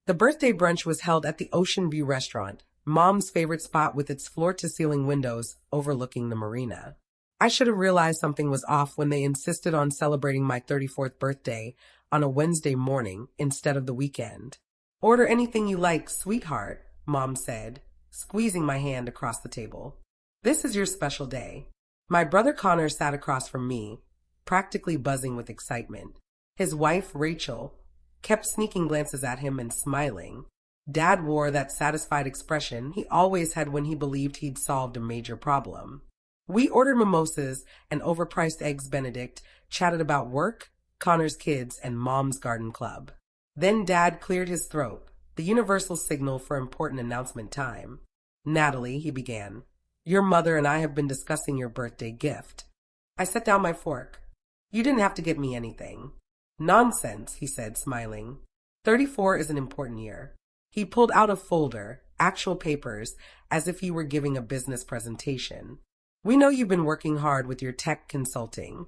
The birthday brunch was held at the Ocean View restaurant, Mom's favorite spot with its floor-to-ceiling windows overlooking the marina. I should have realized something was off when they insisted on celebrating my 34th birthday on a Wednesday morning instead of the weekend. Order anything you like, sweetheart, Mom said, squeezing my hand across the table. This is your special day. My brother Connor sat across from me, practically buzzing with excitement. His wife, Rachel, kept sneaking glances at him and smiling. Dad wore that satisfied expression he always had when he believed he'd solved a major problem. We ordered mimosas and overpriced eggs Benedict, chatted about work, Connor's kids, and Mom's garden club. Then Dad cleared his throat, the universal signal for important announcement time. Natalie, he began, your mother and I have been discussing your birthday gift. I set down my fork. You didn't have to get me anything. Nonsense, he said, smiling. 34 is an important year. He pulled out a folder, actual papers, as if he were giving a business presentation. We know you've been working hard with your tech consulting.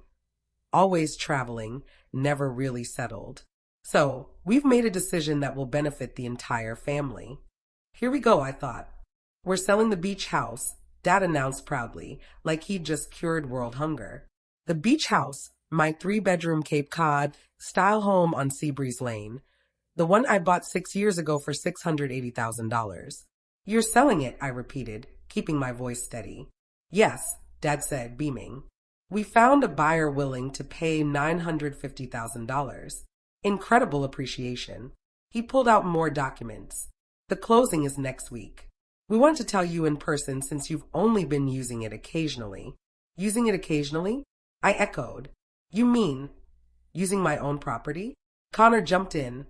Always traveling, never really settled. So, we've made a decision that will benefit the entire family. Here we go, I thought. We're selling the beach house, Dad announced proudly, like he'd just cured world hunger. The beach house, my 3-bedroom Cape Cod style home on Seabreeze Lane. The one I bought 6 years ago for $680,000. You're selling it, I repeated, keeping my voice steady. Yes, Dad said, beaming. We found a buyer willing to pay $950,000. Incredible appreciation. He pulled out more documents. The closing is next week. We want to tell you in person since you've only been using it occasionally. Using it occasionally? I echoed. You mean, using my own property? Connor jumped in,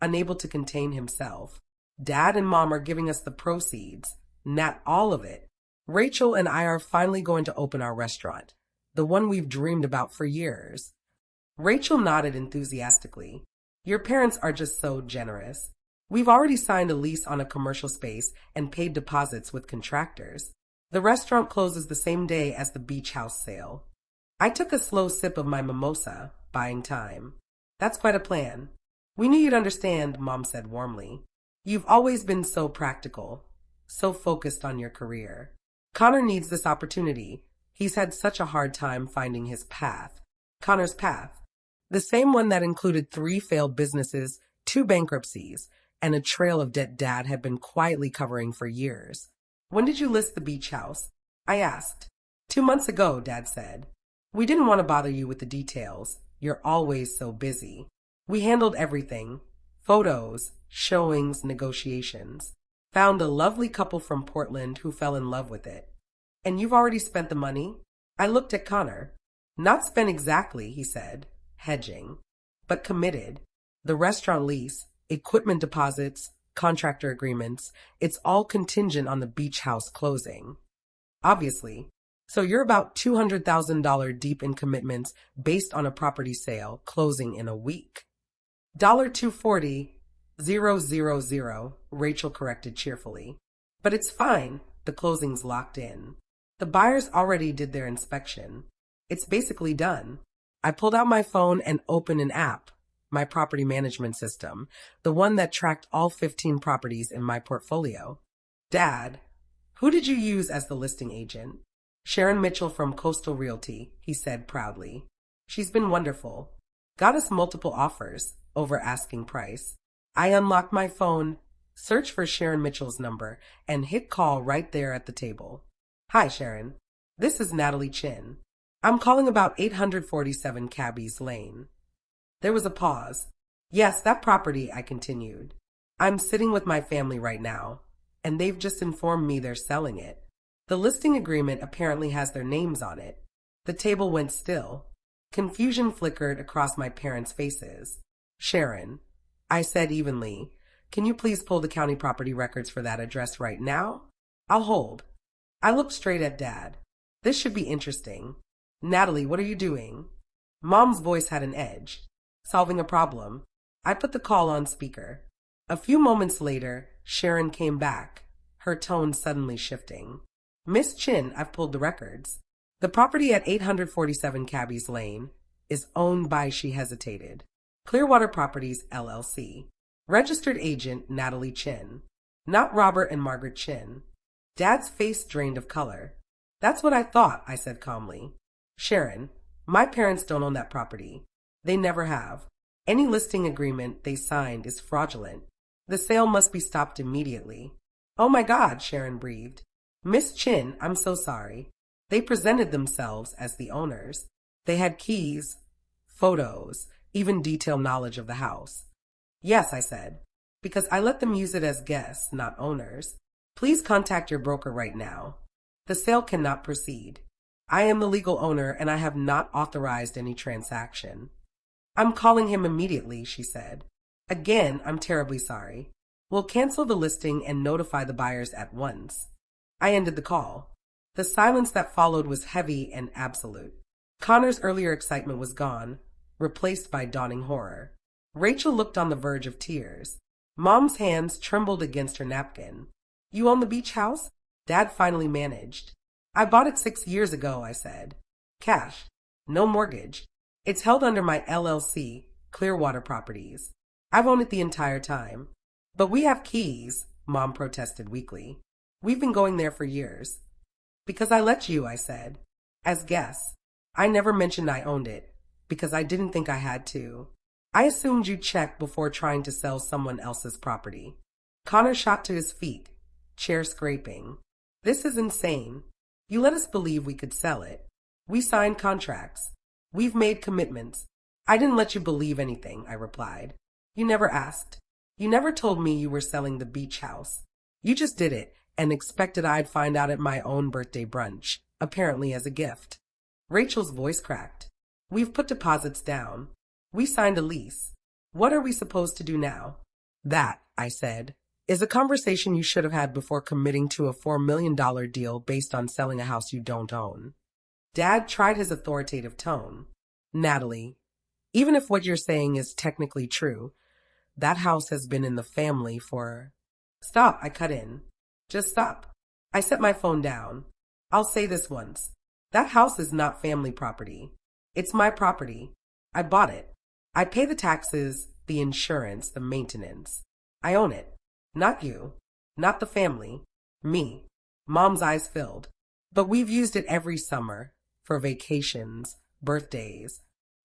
unable to contain himself. Dad and Mom are giving us the proceeds, not all of it. Rachel and I are finally going to open our restaurant, the one we've dreamed about for years. Rachel nodded enthusiastically. Your parents are just so generous. We've already signed a lease on a commercial space and paid deposits with contractors. The restaurant closes the same day as the beach house sale. I took a slow sip of my mimosa, buying time. That's quite a plan. We knew you'd understand, Mom said warmly. You've always been so practical, so focused on your career. Connor needs this opportunity. He's had such a hard time finding his path. Connor's path. The same one that included 3 failed businesses, 2 bankruptcies, and a trail of debt Dad had been quietly covering for years. When did you list the beach house? I asked. 2 months ago, Dad said. We didn't want to bother you with the details. You're always so busy. We handled everything. Photos, showings, negotiations. Found a lovely couple from Portland who fell in love with it. And you've already spent the money? I looked at Connor. Not spent exactly, he said, hedging, but committed. The restaurant lease, equipment deposits, contractor agreements, it's all contingent on the beach house closing. Obviously. So you're about $200,000 deep in commitments based on a property sale closing in a week. $240,000, Rachel corrected cheerfully. But it's fine, the closing's locked in. The buyers already did their inspection. It's basically done. I pulled out my phone and opened an app, my property management system, the one that tracked all 15 properties in my portfolio. Dad, who did you use as the listing agent? Sharon Mitchell from Coastal Realty, he said proudly. She's been wonderful. Got us multiple offers, over asking price. I unlocked my phone, searched for Sharon Mitchell's number, and hit call right there at the table. Hi, Sharon. This is Natalie Chin. I'm calling about 847 Cabby's Lane. There was a pause. Yes, that property, I continued. I'm sitting with my family right now, and they've just informed me they're selling it. The listing agreement apparently has their names on it. The table went still. Confusion flickered across my parents' faces. Sharon, I said evenly, can you please pull the county property records for that address right now? I'll hold. I looked straight at Dad. This should be interesting. Natalie, what are you doing? Mom's voice had an edge. Solving a problem. I put the call on speaker. A few moments later, Sharon came back, her tone suddenly shifting. Miss Chin, I've pulled the records. The property at 847 Cabby's Lane is owned by, she hesitated, Clearwater Properties, LLC. Registered agent Natalie Chin. Not Robert and Margaret Chin. Dad's face drained of color. That's what I thought, I said calmly. Sharon, my parents don't own that property. They never have. Any listing agreement they signed is fraudulent. The sale must be stopped immediately. Oh my God, Sharon breathed. Miss Chin, I'm so sorry. They presented themselves as the owners. They had keys, photos, even detailed knowledge of the house. Yes, I said, because I let them use it as guests, not owners. Please contact your broker right now. The sale cannot proceed. I am the legal owner and I have not authorized any transaction. I'm calling him immediately, she said. Again, I'm terribly sorry. We'll cancel the listing and notify the buyers at once. I ended the call. The silence that followed was heavy and absolute. Connor's earlier excitement was gone, replaced by dawning horror. Rachel looked on the verge of tears. Mom's hands trembled against her napkin. You own the beach house? Dad finally managed. I bought it 6 years ago, I said. Cash. No mortgage. It's held under my LLC, Clearwater Properties. I've owned it the entire time. But we have keys, Mom protested weakly. We've been going there for years. Because I let you, I said. As guests. I never mentioned I owned it, because I didn't think I had to. I assumed you'd check before trying to sell someone else's property. Connor shot to his feet, chair scraping. This is insane. You let us believe we could sell it. We signed contracts. We've made commitments. I didn't let you believe anything, I replied. You never asked. You never told me you were selling the beach house. You just did it and expected I'd find out at my own birthday brunch, apparently as a gift. Rachel's voice cracked. We've put deposits down. We signed a lease. What are we supposed to do now? That, I said, is a conversation you should have had before committing to a $4 million deal based on selling a house you don't own. Dad tried his authoritative tone. Natalie, even if what you're saying is technically true, that house has been in the family for... Stop, I cut in. Just stop. I set my phone down. I'll say this once. That house is not family property. It's my property. I bought it. I pay the taxes, the insurance, the maintenance. I own it. Not you. Not the family. Me. Mom's eyes filled. But we've used it every summer. For vacations, birthdays.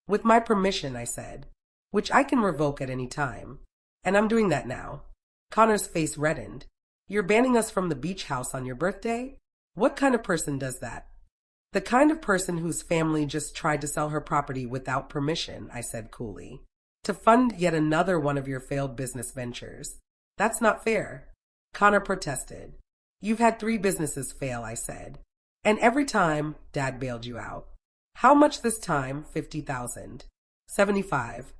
With my permission, I said. Which I can revoke at any time. And I'm doing that now. Connor's face reddened. You're banning us from the beach house on your birthday? What kind of person does that? The kind of person whose family just tried to sell her property without permission, I said coolly. To fund yet another one of your failed business ventures. That's not fair. Connor protested. You've had 3 businesses fail, I said. And every time, Dad bailed you out. How much this time? 50,000. 75.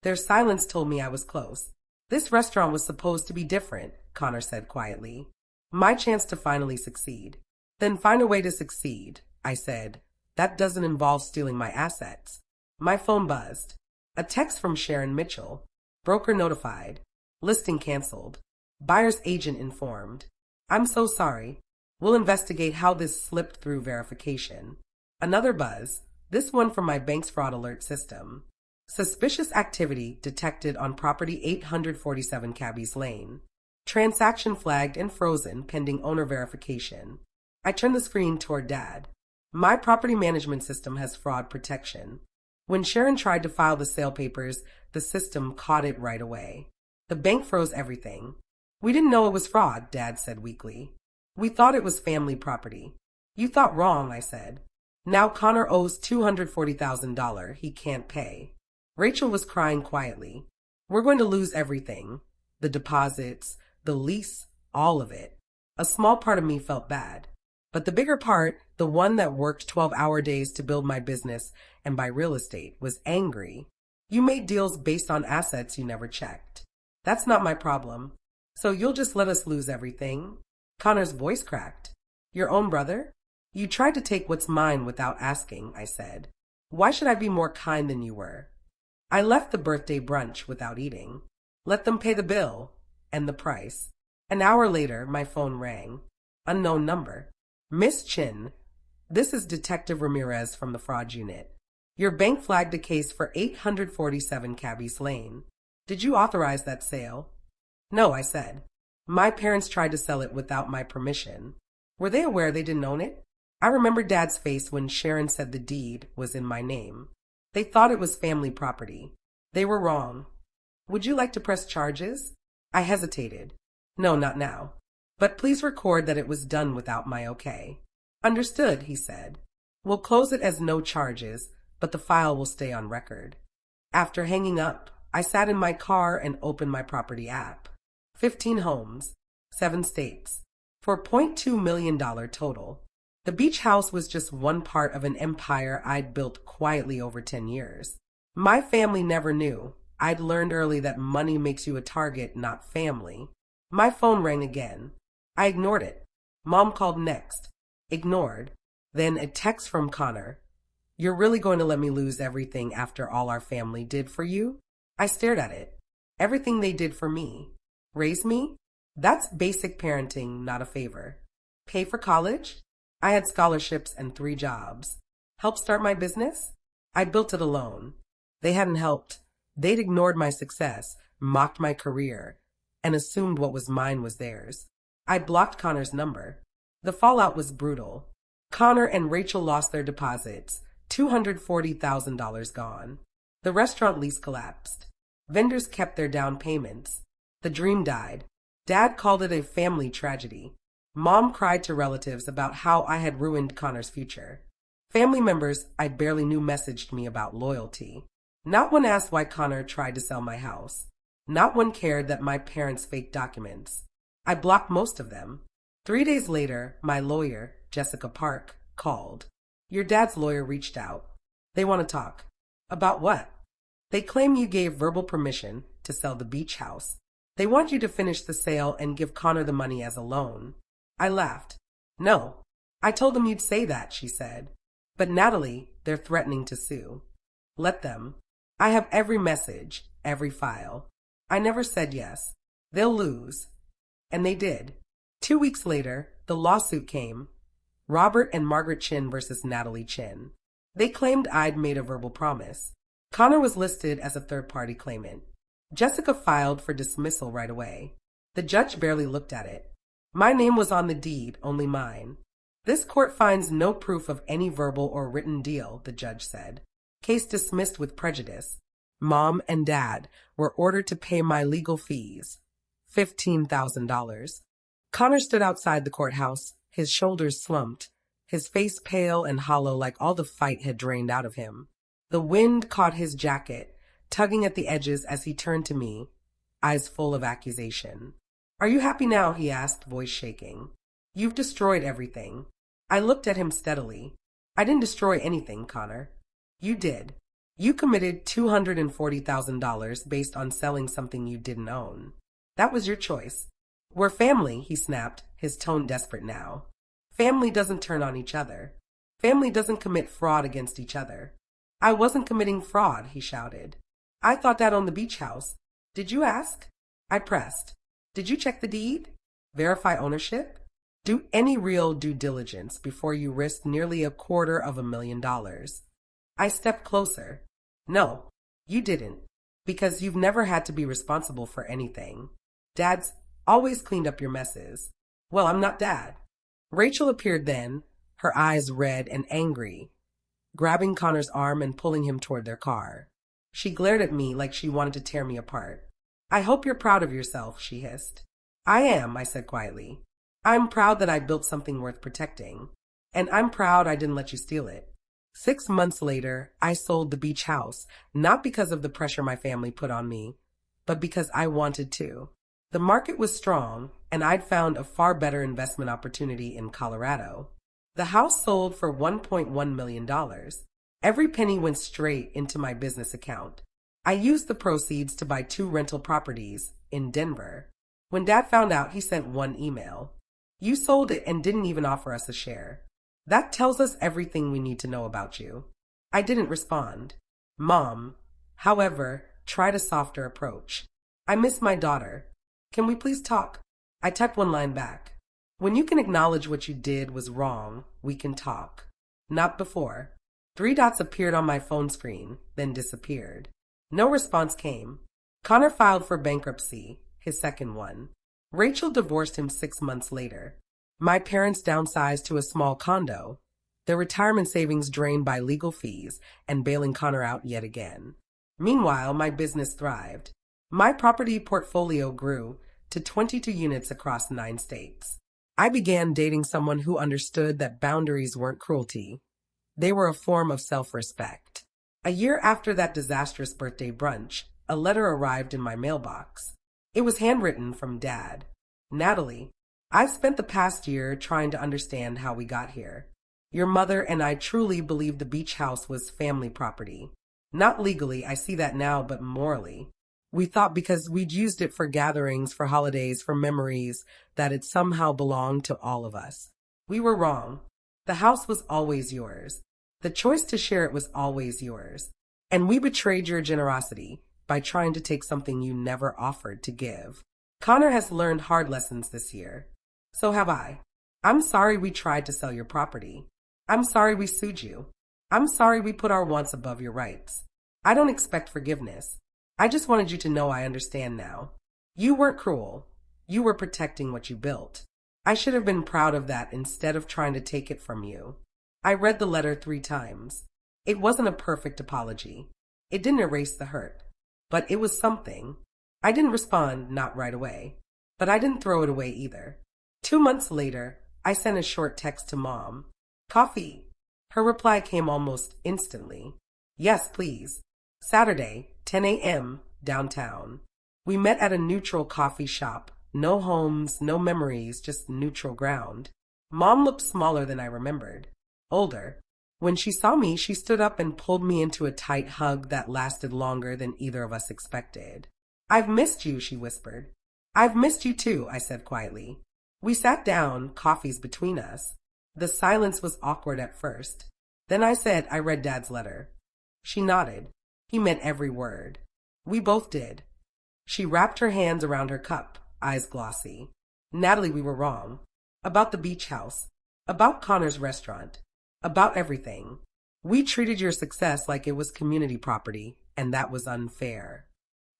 Their silence told me I was close. This restaurant was supposed to be different, Connor said quietly. My chance to finally succeed. Then find a way to succeed, I said. That doesn't involve stealing my assets. My phone buzzed. A text from Sharon Mitchell. Broker notified. Listing canceled. Buyer's agent informed. I'm so sorry. We'll investigate how this slipped through verification. Another buzz. This one from my bank's fraud alert system. Suspicious activity detected on property 847 Cabby's Lane. Transaction flagged and frozen pending owner verification. I turned the screen toward Dad. My property management system has fraud protection. When Sharon tried to file the sale papers, the system caught it right away. The bank froze everything. We didn't know it was fraud, Dad said weakly. We thought it was family property. You thought wrong, I said. Now Connor owes $240,000 he can't pay. Rachel was crying quietly. We're going to lose everything. The deposits, the lease, all of it. A small part of me felt bad. But the bigger part, the one that worked 12-hour days to build my business and buy real estate, was angry. You made deals based on assets you never checked. That's not my problem. So you'll just let us lose everything? Connor's voice cracked. Your own brother? You tried to take what's mine without asking, I said. Why should I be more kind than you were? I left the birthday brunch without eating. Let them pay the bill and the price. An hour later, my phone rang. Unknown number. Miss Chin, this is Detective Ramirez from the fraud unit. Your bank flagged a case for 847 Cabby's Lane. Did you authorize that sale? No, I said. My parents tried to sell it without my permission. Were they aware they didn't own it? I remember Dad's face when Sharon said the deed was in my name. They thought it was family property. They were wrong. Would you like to press charges? I hesitated. No, not now. But please record that it was done without my okay. Understood, he said. We'll close it as no charges, but the file will stay on record. After hanging up, I sat in my car and opened my property app. 15 homes, 7 states, for $0.2 million total. The beach house was just one part of an empire I'd built quietly over 10 years. My family never knew. I'd learned early that money makes you a target, not family. My phone rang again. I ignored it. Mom called next. Ignored. Then a text from Connor. You're really going to let me lose everything after all our family did for you? I stared at it. Everything they did for me. Raise me? That's basic parenting, not a favor. Pay for college? I had scholarships and 3 jobs. Help start my business? I built it alone. They hadn't helped. They'd ignored my success, mocked my career, and assumed what was mine was theirs. I blocked Connor's number. The fallout was brutal. Connor and Rachel lost their deposits, $240,000 gone. The restaurant lease collapsed. Vendors kept their down payments. The dream died. Dad called it a family tragedy. Mom cried to relatives about how I had ruined Connor's future. Family members I barely knew messaged me about loyalty. Not one asked why Connor tried to sell my house. Not one cared that my parents faked documents. I blocked most of them. 3 days later, my lawyer, Jessica Park, called. Your dad's lawyer reached out. They want to talk. About what? They claim you gave verbal permission to sell the beach house. They want you to finish the sale and give Connor the money as a loan. I laughed. No. I told them you'd say that, she said. But Natalie, they're threatening to sue. Let them. I have every message, every file. I never said yes. They'll lose. And they did. 2 weeks later, the lawsuit came. Robert and Margaret Chin versus Natalie Chin. They claimed I'd made a verbal promise. Connor was listed as a third-party claimant. Jessica filed for dismissal right away. The judge barely looked at it. My name was on the deed, only mine. This court finds no proof of any verbal or written deal, the judge said. Case dismissed with prejudice. Mom and Dad were ordered to pay my legal fees, $15,000. Connor stood outside the courthouse, his shoulders slumped, his face pale and hollow like all the fight had drained out of him. The wind caught his jacket, tugging at the edges as he turned to me, eyes full of accusation. Are you happy now? He asked, voice shaking. You've destroyed everything. I looked at him steadily. I didn't destroy anything, Connor. You did. You committed $240,000 based on selling something you didn't own. That was your choice. We're family, he snapped, his tone desperate now. Family doesn't turn on each other. Family doesn't commit fraud against each other. I wasn't committing fraud, he shouted. I thought that on the beach house. Did you ask? I pressed. Did you check the deed? Verify ownership? Do any real due diligence before you risk nearly $250,000. I stepped closer. No, you didn't, because you've never had to be responsible for anything. Dad's always cleaned up your messes. Well, I'm not Dad. Rachel appeared then, her eyes red and angry, grabbing Connor's arm and pulling him toward their car. She glared at me like she wanted to tear me apart. I hope you're proud of yourself, she hissed. I am, I said quietly. I'm proud that I built something worth protecting. And I'm proud I didn't let you steal it. 6 months later, I sold the beach house, not because of the pressure my family put on me, but because I wanted to. The market was strong, and I'd found a far better investment opportunity in Colorado. The house sold for $1.1 million. Every penny went straight into my business account. I used the proceeds to buy 2 rental properties in Denver. When Dad found out, he sent one email. You sold it and didn't even offer us a share. That tells us everything we need to know about you. I didn't respond. Mom, however, tried a softer approach. I miss my daughter. Can we please talk? I typed one line back. When you can acknowledge what you did was wrong, we can talk. Not before. 3 dots appeared on my phone screen, then disappeared. No response came. Connor filed for bankruptcy, his second one. Rachel divorced him 6 months later. My parents downsized to a small condo, their retirement savings drained by legal fees and bailing Connor out yet again. Meanwhile, my business thrived. My property portfolio grew to 22 units across 9 states. I began dating someone who understood that boundaries weren't cruelty. They were a form of self-respect. A year after that disastrous birthday brunch, a letter arrived in my mailbox. It was handwritten from Dad. Natalie, I've spent the past year trying to understand how we got here. Your mother and I truly believed the beach house was family property. Not legally, I see that now, but morally. We thought because we'd used it for gatherings, for holidays, for memories, that it somehow belonged to all of us. We were wrong. The house was always yours. The choice to share it was always yours. And we betrayed your generosity by trying to take something you never offered to give. Connor has learned hard lessons this year. So have I. I'm sorry we tried to sell your property. I'm sorry we sued you. I'm sorry we put our wants above your rights. I don't expect forgiveness. I just wanted you to know I understand now. You weren't cruel. You were protecting what you built. I should have been proud of that instead of trying to take it from you. I read the letter 3 times. It wasn't a perfect apology. It didn't erase the hurt. But it was something. I didn't respond, not right away. But I didn't throw it away either. 2 months later, I sent a short text to Mom. Coffee. Her reply came almost instantly. Yes, please. Saturday, 10 a.m., downtown. We met at a neutral coffee shop. No homes, no memories, just neutral ground. Mom looked smaller than I remembered. Older. When she saw me, she stood up and pulled me into a tight hug that lasted longer than either of us expected. I've missed you, she whispered. I've missed you too, I said quietly. We sat down, coffees between us. The silence was awkward at first. Then I said I read Dad's letter. She nodded. He meant every word. We both did. She wrapped her hands around her cup, eyes glossy. Natalie, we were wrong. About the beach house. About Connor's restaurant. About everything. We treated your success like it was community property, and that was unfair.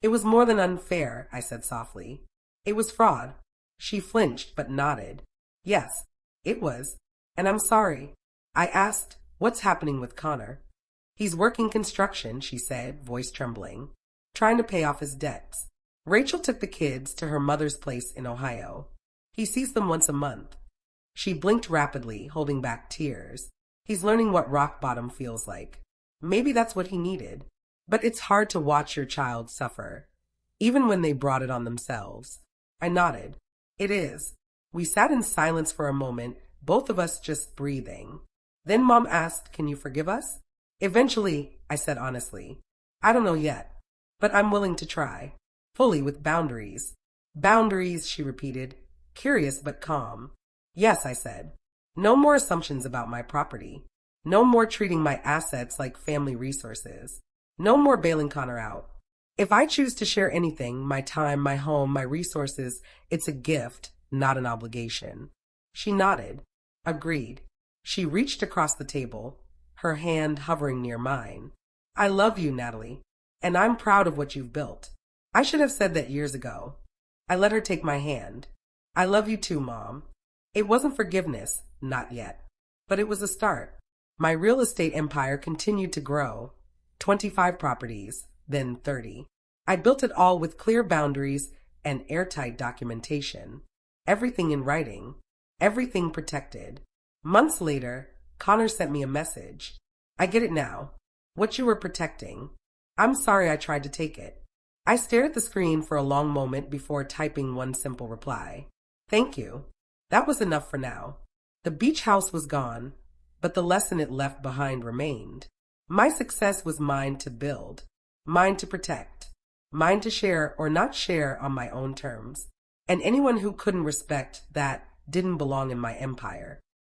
It was more than unfair, I said softly. It was fraud. She flinched but nodded. Yes, it was. And I'm sorry. I asked, what's happening with Connor? He's working construction, she said, voice trembling, trying to pay off his debts. Rachel took the kids to her mother's place in Ohio. He sees them once a month. She blinked rapidly, holding back tears. He's learning what rock bottom feels like. Maybe that's what he needed. But it's hard to watch your child suffer, even when they brought it on themselves. I nodded. It is. We sat in silence for a moment, both of us just breathing. Then Mom asked, can you forgive us? Eventually, I said honestly. I don't know yet, but I'm willing to try. Fully, with boundaries. Boundaries, she repeated, curious but calm. Yes, I said. No more assumptions about my property. No more treating my assets like family resources. No more bailing Connor out. If I choose to share anything, my time, my home, my resources, it's a gift, not an obligation. She nodded. Agreed. She reached across the table, her hand hovering near mine. I love you, Natalie, and I'm proud of what you've built. I should have said that years ago. I let her take my hand. I love you too, Mom. It wasn't forgiveness, not yet, but it was a start. My real estate empire continued to grow. 25 properties, then 30. I built it all with clear boundaries and airtight documentation. Everything in writing. Everything protected. Months later, Connor sent me a message. I get it now. What you were protecting. I'm sorry I tried to take it. I stared at the screen for a long moment before typing one simple reply. Thank you. That was enough for now. The beach house was gone, but the lesson it left behind remained. My success was mine to build, mine to protect, mine to share or not share on my own terms. And anyone who couldn't respect that didn't belong in my empire.